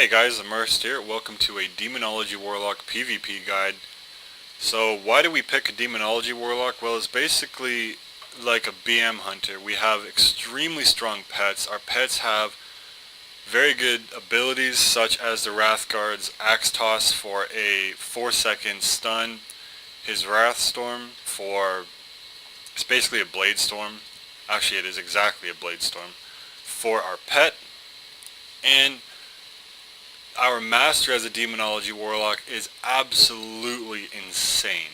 Hey guys, Immersed here. Welcome to a Demonology Warlock PvP guide. So why do we pick a Demonology Warlock? Well, it's basically like a BM hunter. We have extremely strong pets. Our pets have very good abilities such as the Wrathguard's Axe Toss for a 4-second stun, his Wrath Storm for, it's basically a Blade Storm. Actually, it is exactly a Blade Storm for our pet. And our master as a Demonology Warlock is absolutely insane.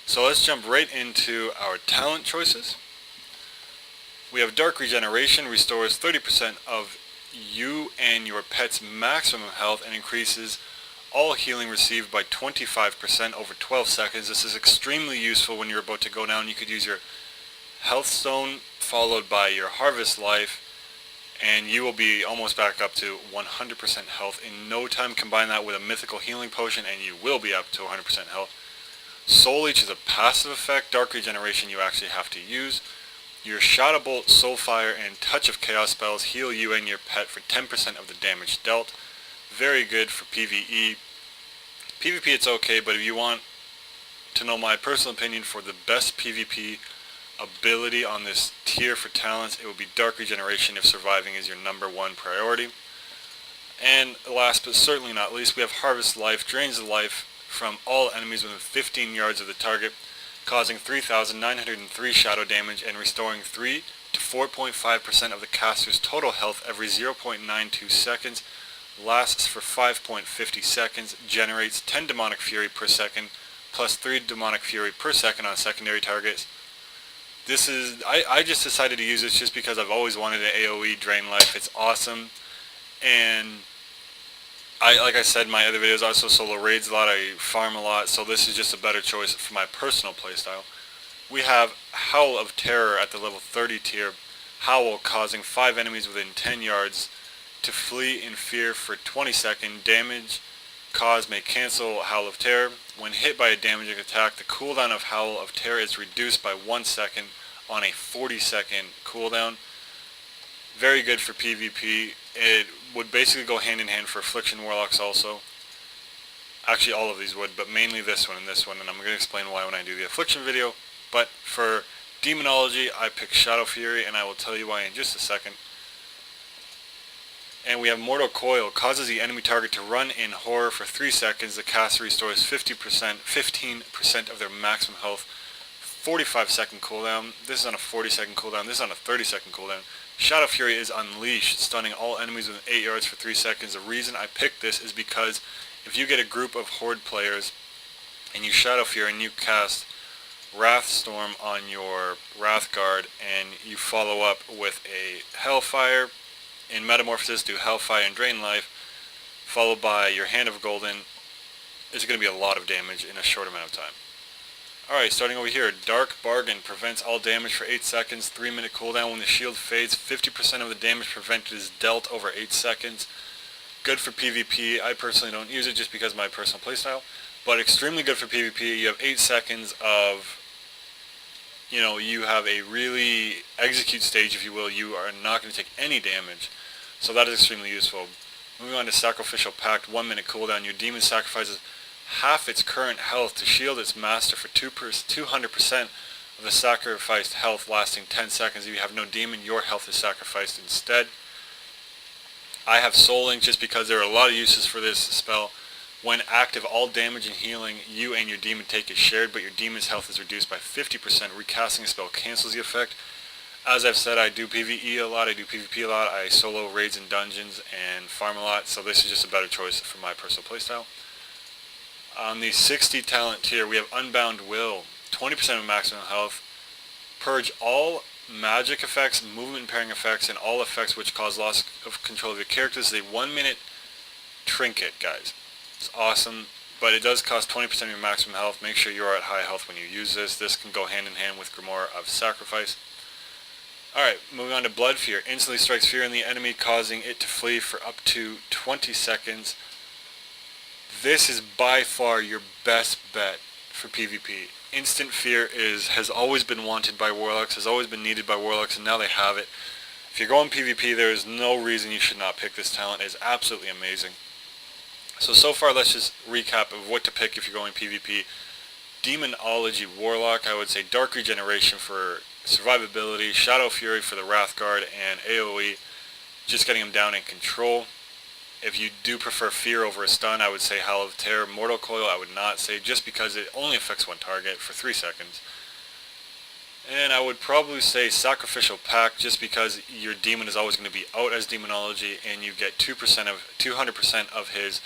So let's jump right into our talent choices. We have Dark Regeneration, restores 30% of you and your pet's maximum health and increases all healing received by 25% over 12 seconds. This is extremely useful when you're about to go down. You could use your Health Stone followed by your Harvest Life, and you will be almost back up to 100% health in no time. Combine that with a mythical healing potion and you will be up to 100% health. Soul Leech is a passive effect. Dark Regeneration you actually have to use. Your Shadow Bolt, Soulfire, and Touch of Chaos spells heal you and your pet for 10% of the damage dealt. Very good for PvE. PvP it's okay, but if you want to know my personal opinion for the best PvP ability on this tier for talents, it will be Dark Regeneration if surviving is your #1 priority. And last but certainly not least, we have Harvest Life. Drains the life from all enemies within 15 yards of the target, causing 3,903 shadow damage and restoring 3 to 4.5% of the caster's total health every 0.92 seconds, lasts for 5.50 seconds, generates 10 Demonic Fury per second, plus 3 Demonic Fury per second on secondary targets. This is, I just decided to use this just because I've always wanted an AoE drain life. It's awesome, and like I said in my other videos, I also solo raids a lot, I farm a lot, so this is just a better choice for my personal playstyle. We have Howl of Terror at the level 30 tier. Howl causing 5 enemies within 10 yards to flee in fear for 20-second. Damage caused may cancel Howl of Terror. When hit by a damaging attack, the cooldown of Howl of Terror is reduced by 1 second on a 40-second cooldown. Very good for PvP. It would basically go hand in hand for Affliction Warlocks also. Actually all of these would, but mainly this one and this one, and I'm going to explain why when I do the Affliction video. But for Demonology, I pick Shadow Fury, and I will tell you why in just a second. And we have Mortal Coil, causes the enemy target to run in horror for 3 seconds. The caster restores 15% of their maximum health. 45-second cooldown. This is on a 40-second cooldown. This is on a 30-second cooldown. Shadow Fury is unleashed, stunning all enemies within 8 yards for 3 seconds. The reason I picked this is because if you get a group of Horde players and you Shadow Fury and you cast Wrath Storm on your Wrathguard and you follow up with a Hellfire, in Metamorphosis, do Hellfire and Drain Life, followed by your Hand of Golden, it's going to be a lot of damage in a short amount of time. Alright, starting over here, Dark Bargain prevents all damage for 8 seconds, 3-minute cooldown. When the shield fades, 50% of the damage prevented is dealt over 8 seconds. Good for PvP. I personally don't use it just because of my personal playstyle, but extremely good for PvP. You have 8 seconds of, you have a really execute stage, if you will. You are not going to take any damage, so that is extremely useful. Moving on to Sacrificial Pact, 1-minute cooldown. Your demon sacrifices half its current health to shield its master for 200% of the sacrificed health, lasting 10 seconds. If you have no demon, your health is sacrificed instead. I have Soul Link just because there are a lot of uses for this spell. When active, all damage and healing you and your demon take is shared, but your demon's health is reduced by 50%. Recasting a spell cancels the effect. As I've said, I do PvE a lot, I do PvP a lot, I solo raids in dungeons and farm a lot, so this is just a better choice for my personal playstyle. On the 60 talent tier, we have Unbound Will, 20% of maximum health. Purge all magic effects, movement impairing effects, and all effects which cause loss of control of your character. This is a 1-minute trinket, guys. It's awesome, but it does cost 20% of your maximum health. Make sure you are at high health when you use this. This can go hand in hand with Grimoire of Sacrifice. Alright, moving on to Blood Fear. Instantly strikes fear in the enemy, causing it to flee for up to 20 seconds. This is by far your best bet for PvP. Instant Fear has always been wanted by Warlocks, has always been needed by Warlocks, and now they have it. If you're going PvP, there is no reason you should not pick this talent. It is absolutely amazing. So far let's just recap of what to pick if you're going PvP. Demonology Warlock, I would say Dark Regeneration for survivability, Shadow Fury for the Wrathguard, and AoE, just getting him down in control. If you do prefer Fear over a stun, I would say Howl of Terror. Mortal Coil I would not say, just because it only affects one target for 3 seconds. And I would probably say Sacrificial Pact, just because your demon is always going to be out as Demonology, and you get 200% of his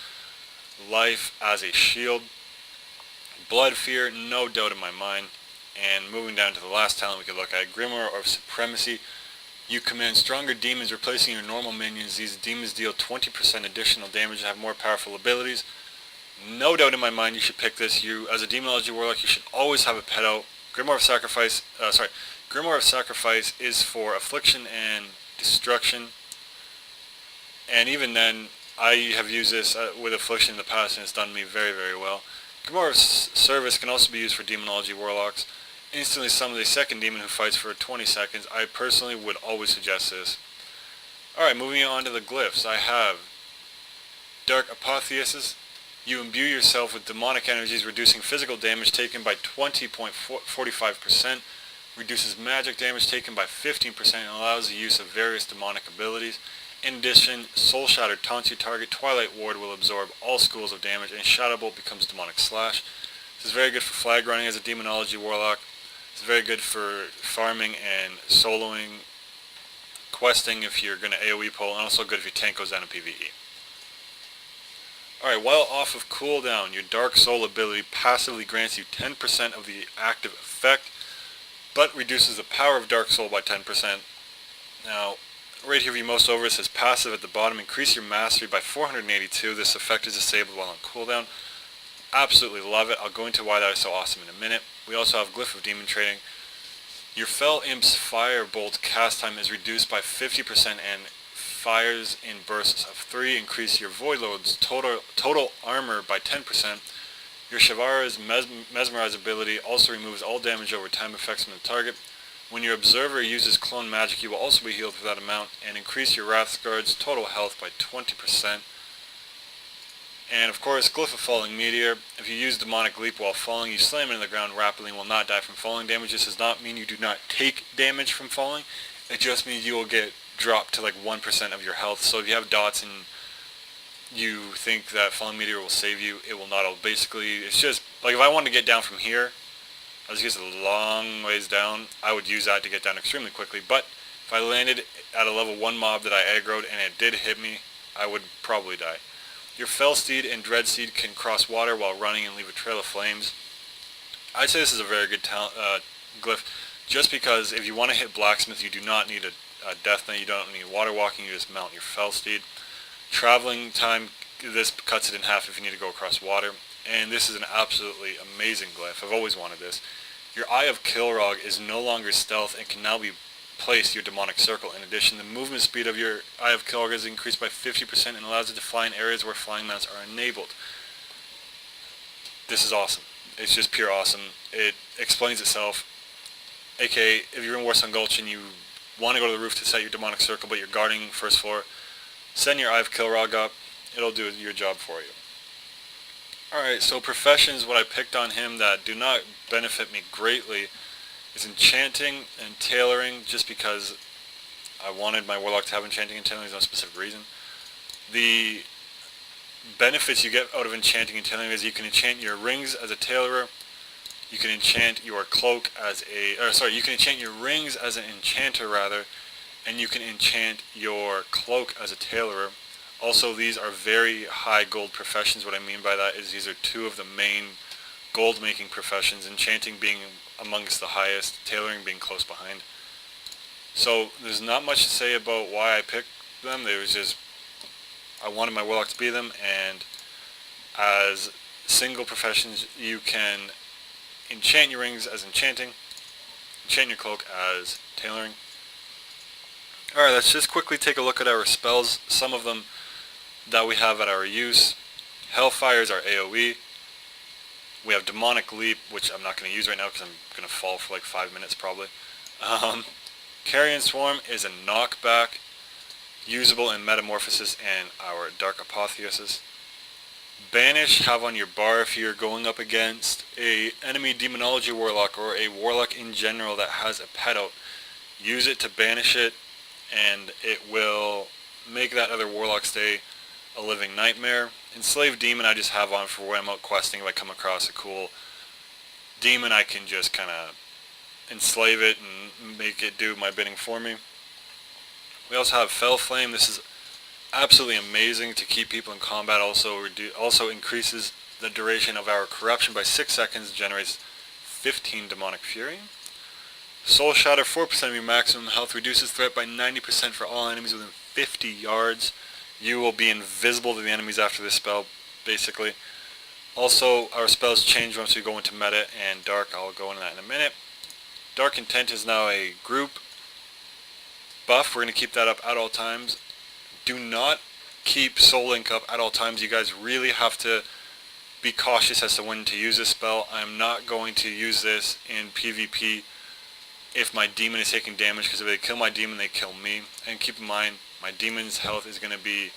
life as a shield. Blood Fear, no doubt in my mind. And moving down to the last talent we could look at, Grimoire of Supremacy. You command stronger demons replacing your normal minions. These demons deal 20% additional damage and have more powerful abilities. No doubt in my mind you should pick this. You, as a Demonology Warlock, you should always have a pet out. Grimoire of Sacrifice is for affliction and destruction. And even then, I have used this with affliction in the past and it's done me very, very well. Grimoire of Service can also be used for Demonology Warlocks. Instantly summon the second demon who fights for 20 seconds. I personally would always suggest this. Alright, moving on to the glyphs. I have Dark Apotheosis. You imbue yourself with demonic energies, reducing physical damage taken by 20.45%, reduces magic damage taken by 15%, and allows the use of various demonic abilities. In addition, Soul Shatter taunts your target, Twilight Ward will absorb all schools of damage, and Shadow Bolt becomes Demonic Slash. This is very good for flag running as a Demonology Warlock. It's very good for farming and soloing, questing if you're going to AoE pull, and also good if your tank goes down in PvE. Alright, while off of cooldown, your Dark Soul ability passively grants you 10% of the active effect, but reduces the power of Dark Soul by 10%. Now, right here, if you mouse over, it says passive at the bottom. Increase your mastery by 482. This effect is disabled while on cooldown. Absolutely love it. I'll go into why that is so awesome in a minute. We also have Glyph of Demon Trading. Your Fell Imp's Fire Bolt cast time is reduced by 50% and fires in bursts of 3. Increase your Void Lord's total armor by 10%. Your Shavara's Mesmerize ability also removes all damage over time effects from the target. When your Observer uses Clone Magic, you will also be healed for that amount, and increase your Wrathguard's total health by 20%. And of course, Glyph of Falling Meteor. If you use Demonic Leap while falling, you slam into the ground rapidly and will not die from falling damage. This does not mean you do not take damage from falling. It just means you will get dropped to like 1% of your health. So if you have dots and you think that Falling Meteor will save you, it will not. Basically, it's just, like if I wanted to get down from here, as it's a long ways down, I would use that to get down extremely quickly. But if I landed at a level 1 mob that I aggroed and it did hit me, I would probably die. Your Fellsteed and Dreadseed can cross water while running and leave a trail of flames. I'd say this is a very good glyph, just because if you want to hit Blacksmith, you do not need a Death Knight, you don't need water walking, you just mount your Fellsteed. Traveling time, this cuts it in half if you need to go across water. And this is an absolutely amazing glyph. I've always wanted this. Your Eye of Kilrog is no longer stealth and can now be placed your Demonic Circle. In addition, the movement speed of your Eye of Kilrog is increased by 50% and allows it to fly in areas where flying mounts are enabled. This is awesome. It's just pure awesome. It explains itself. AKA, if you're in Warsong Gulch and you want to go to the roof to set your Demonic Circle but you're guarding first floor, send your Eye of Kilrog up. It'll do your job for you. Alright, so Professions, what I picked on him that do not benefit me greatly is Enchanting and Tailoring, just because I wanted my Warlock to have Enchanting and Tailoring. There's no specific reason. The benefits you get out of Enchanting and Tailoring is you can enchant your rings as a Tailorer, you can enchant your cloak as you can enchant your rings as an Enchanter rather, and you can enchant your cloak as a Tailorer. Also, these are very high gold professions. What I mean by that is these are two of the main gold making professions, Enchanting being amongst the highest, Tailoring being close behind. So there's not much to say about why I picked them. There was just, I wanted my Warlock to be them, and as single professions you can enchant your rings as Enchanting, enchant your cloak as Tailoring. Alright, let's just quickly take a look at our spells. Some of them that we have at our use. Hellfire is our AoE. We have Demonic Leap, which I'm not going to use right now because I'm going to fall for like 5 minutes probably. Carrion Swarm is a knockback, usable in Metamorphosis and our Dark Apotheosis. Banish, have on your bar if you're going up against a enemy Demonology Warlock or a Warlock in general that has a pet out. Use it to banish it, and it will make that other Warlock stay a living nightmare. Enslave Demon I just have on for when I'm out questing. If I come across a cool demon, I can just kind of enslave it and make it do my bidding for me. We also have Fell Flame. This is absolutely amazing to keep people in combat. Also increases the duration of our corruption by 6 seconds, generates 15 demonic fury. Soul Shatter, 4% of your maximum health, reduces threat by 90% for all enemies within 50 yards. You will be invisible to the enemies after this spell, basically. Also, our spells change once we go into meta and Dark. I'll go into that in a minute. Dark Intent is now a group buff. We're going to keep that up at all times. Do not keep Soul Link up at all times. You guys really have to be cautious as to when to use this spell. I'm not going to use this in PvP if my demon is taking damage, because if they kill my demon, they kill me. And keep in mind, my demon's health is going to be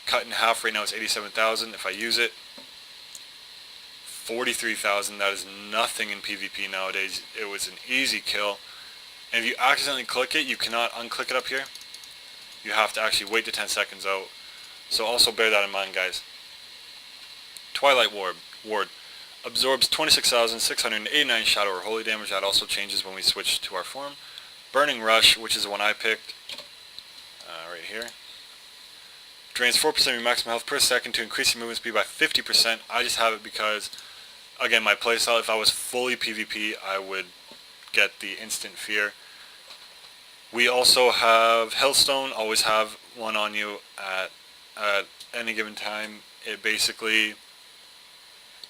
cut in half. Right now it's 87,000. If I use it, 43,000. That is nothing in PvP nowadays. It was an easy kill. And if you accidentally click it, you cannot unclick it up here. You have to actually wait the 10 seconds out. So also bear that in mind, guys. Twilight Ward absorbs 26,689 shadow or holy damage. That also changes when we switch to our form. Burning Rush, which is the one I picked, right here. Drains 4% of your maximum health per second to increase your movement speed by 50%. I just have it because, again, my playstyle, if I was fully PvP, I would get the instant fear. We also have Hellstone, always have one on you at any given time. It basically,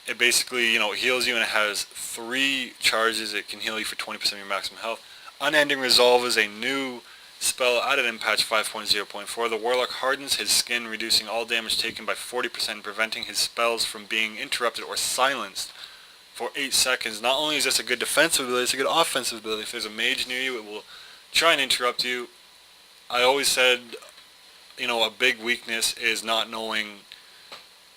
heals you, and it has 3 charges. It can heal you for 20% of your maximum health. Unending Resolve is a new spell added in patch 5.0.4. The Warlock hardens his skin, reducing all damage taken by 40% and preventing his spells from being interrupted or silenced for 8 seconds. Not only is this a good defensive ability, it's a good offensive ability. If there's a mage near you, it will try and interrupt you. I always said, a big weakness is not knowing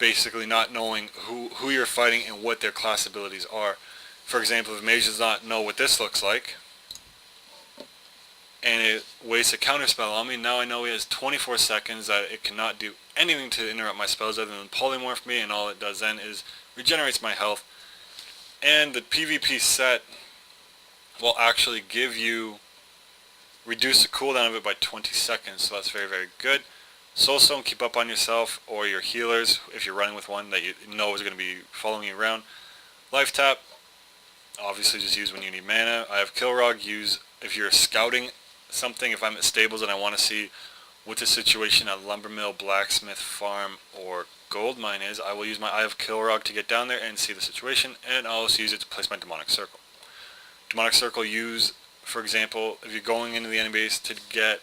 who you're fighting and what their class abilities are. For example, if a mage does not know what this looks like, and it wastes a counterspell on me, now I know he has 24 seconds that it cannot do anything to interrupt my spells other than polymorph me, and all it does then is regenerates my health. And the PvP set will actually reduce the cooldown of it by 20 seconds, so that's very, very good. Soulstone, keep up on yourself or your healers if you're running with one that you know is going to be following you around. Life Tap, obviously just use when you need mana. I have Kilrog, use if you're scouting something. If I'm at stables and I want to see what the situation at Lumber Mill, Blacksmith, Farm, or Gold Mine is, I will use my Eye of Kilrog to get down there and see the situation, and I'll also use it to place my Demonic Circle. Demonic Circle use, for example, if you're going into the enemy base to get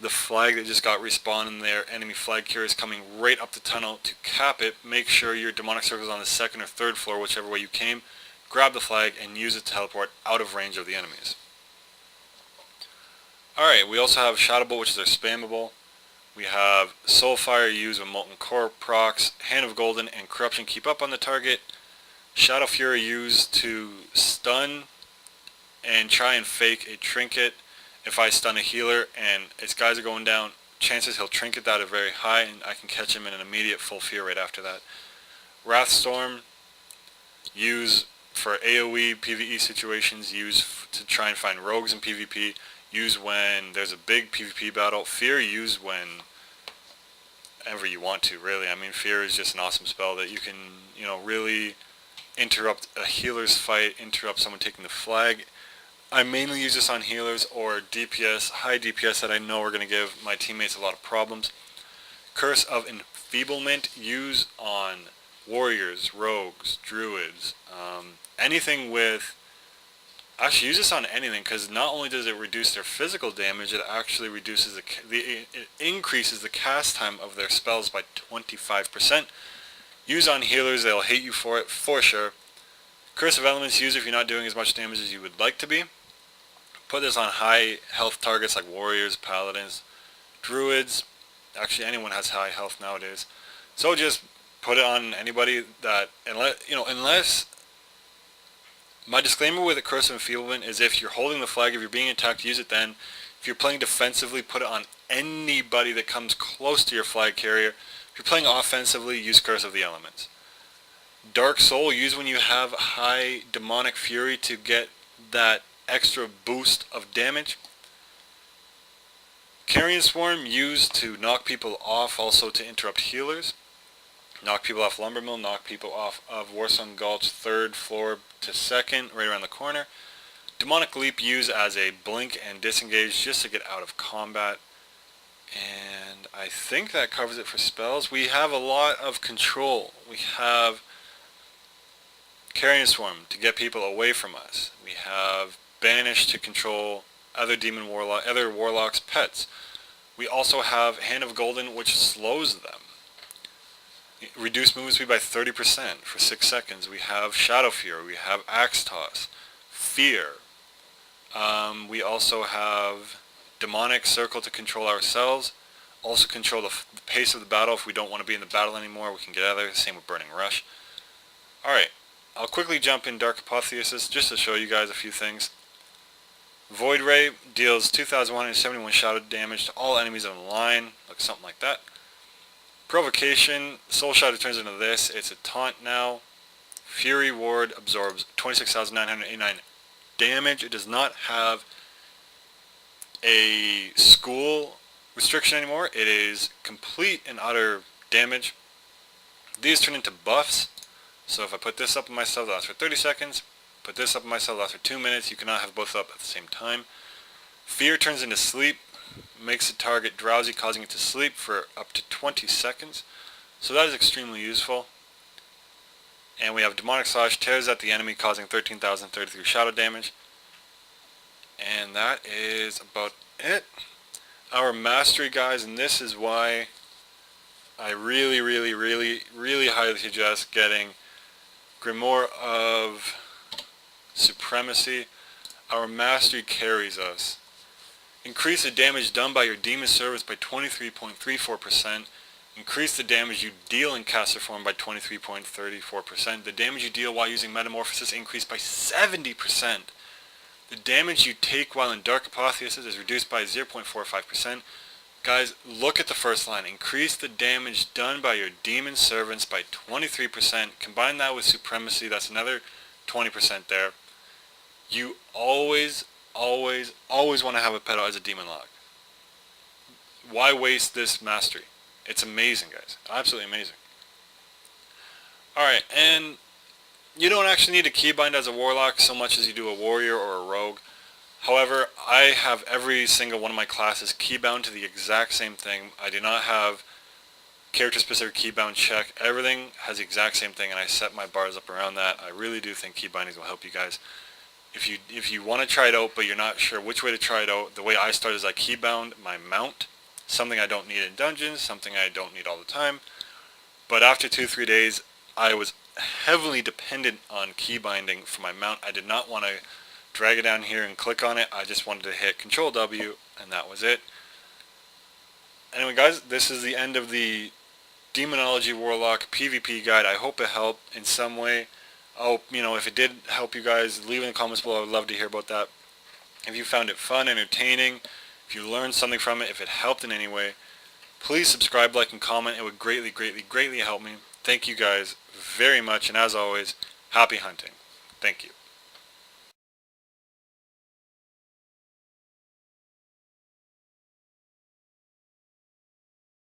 the flag that just got respawned and their enemy flag carrier is coming right up the tunnel to cap it, make sure your Demonic Circle is on the 2nd or 3rd floor, whichever way you came. Grab the flag and use it to teleport out of range of the enemies. Alright, we also have Shadow Bolt, which is our spammable. We have Soulfire, use with Molten Core procs. Hand of Golden and Corruption, keep up on the target. Shadow Fury, use to stun and try and fake a trinket. If I stun a healer and its guys are going down, chances he'll trinket that are very high, and I can catch him in an immediate full fear right after that. Wrathstorm, use for AoE PvE situations, use to try and find rogues in PvP, use when there's a big PvP battle. Fear, use whenever you want to, really. I mean, Fear is just an awesome spell that you can, really interrupt a healer's fight, interrupt someone taking the flag. I mainly use this on healers or DPS, high DPS that I know are going to give my teammates a lot of problems. Curse of Enfeeblement, use on warriors, rogues, druids, anything with... Actually, use this on anything, because not only does it reduce their physical damage, it actually reduces it increases the cast time of their spells by 25%. Use on healers, they'll hate you for it, for sure. Curse of Elements, use if you're not doing as much damage as you would like to be. Put this on high health targets like warriors, paladins, druids. Actually, anyone has high health nowadays. So just put it on anybody that, unless, my disclaimer with a Curse of Enfeeblement is if you're holding the flag, if you're being attacked, use it then. If you're playing defensively, put it on anybody that comes close to your flag carrier. If you're playing offensively, use Curse of the Elements. Dark Soul, use when you have high Demonic Fury to get that extra boost of damage. Carrion Swarm, use to knock people off, also to interrupt healers. Knock people off Lumbermill, knock people off of Warsong Gulch 3rd floor to 2nd, right around the corner. Demonic Leap, use as a blink and disengage just to get out of combat. And I think that covers it for spells. We have a lot of control. We have Carrion Swarm to get people away from us. We have Banish to control other warlocks' pets. We also have Hand of Golden, which slows them. Reduce movement speed by 30% for 6 seconds. We have Shadow Fury. We have Axe Toss. Fear. We also have Demonic Circle to control ourselves. Also control the pace of the battle. If we don't want to be in the battle anymore, we can get out of there. Same with Burning Rush. Alright, I'll quickly jump in Dark Apotheosis just to show you guys a few things. Void Ray deals 2,171 shadow damage to all enemies on the line. Looks something like that. Provocation, Soul Shadow turns into this. It's a taunt now. Fury Ward absorbs 26,989 damage. It does not have a school restriction anymore. It is complete and utter damage. These turn into buffs. So if I put this up on myself, that lasts for 30 seconds. Put this up on myself, that lasts for 2 minutes. You cannot have both up at the same time. Fear turns into sleep. Makes the target drowsy, causing it to sleep for up to 20 seconds. So that is extremely useful. And we have Demonic Slash, tears at the enemy, causing 13,033 shadow damage. And that is about it. Our mastery, guys, and this is why I really highly suggest getting Grimoire of Supremacy. Our mastery carries us. Increase the damage done by your demon servants by 23.34%. Increase the damage you deal in caster form by 23.34%. The damage you deal while using Metamorphosis increased by 70%. The damage you take while in Dark Apotheosis is reduced by 0.45%. Guys, look at the first line. Increase the damage done by your demon servants by 23%. Combine that with Supremacy, that's another 20% there. You always want to have a pet as a demon log. Why waste this mastery? It's amazing, guys. Absolutely amazing. Alright, and you don't actually need to keybind as a warlock so much as you do a warrior or a rogue. However, I have every single one of my classes keybound to the exact same thing. I do not have character-specific keybound check. Everything has the exact same thing, and I set my bars up around that. I really do think keybindings will help you guys. If you want to try it out, but you're not sure which way to try it out, the way I started is I keybound my mount. Something I don't need in dungeons, something I don't need all the time. But after 2-3 days, I was heavily dependent on keybinding for my mount. I did not want to drag it down here and click on it. I just wanted to hit Control W, and that was it. Anyway, guys, this is the end of the Demonology Warlock PvP guide. I hope it helped in some way. Oh, if it did help you guys, leave in the comments below. I would love to hear about that. If you found it fun, entertaining, if you learned something from it, if it helped in any way, please subscribe, like, and comment. It would greatly help me. Thank you guys very much, and as always, happy hunting. Thank you.